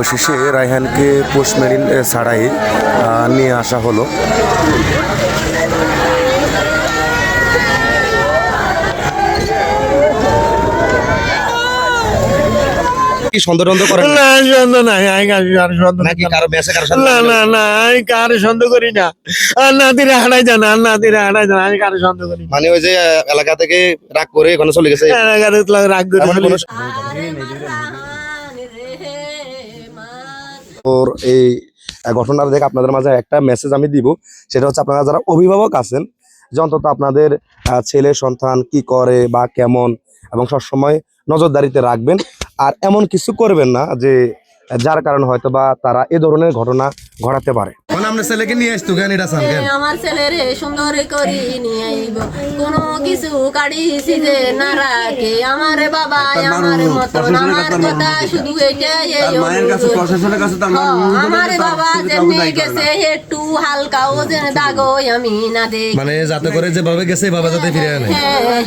অবশেষে রায়হানকে post marine ছাড়াই নিয়ে আসা হলো। কি সন্দেহ করেন না সন্দেহ নাই, আমি কারো সন্দেহ নাকি কারো মেসে কারো না না না, আমি কারো সন্দেহ করি না। আর নাতিরা হারাই যান, আর নাতিরা হারাই যান, আমি কারো সন্দেহ করি না। মানে ওই যে এলাকা থেকে রাগ করে এখানে চলে গেছে এলাকার রাগ করে এমন চলে কোনো গেছে। ওর এই ঘটনাটা দেখে আপনাদের মাঝে একটা মেসেজ আমি দিব, সেটা হচ্ছে আপনারা যারা অভিভাবক আছেন যে অন্তত আপনাদের ছেলে সন্তান কি করে বা কেমন এবং সবসময় নজরদারিতে রাখবেন, আর এমন কিছু করবেন না যে যার কারণে হয়তো বা তারা এ ধরনের ঘটনা ঘটাতে পারে। মানে আপনার ছেলেকে নিয়ে আসতো কেন এটা চান কেন? আমার ছেলের সুন্দর করি নিয়ে আইব, কোনো কিছু কাড়িছি যে না রাখে আমার বাবা আমার মতন, আমার কথা শুধু এটাই আমার বাবা যেমনি গেছে একটু হালকাও যেন দাগো আমি না দেখ, মানে যাতে করে যেভাবে গেছে এভাবে যাতে ফিরে আনে। হ্যাঁ হ্যাঁ।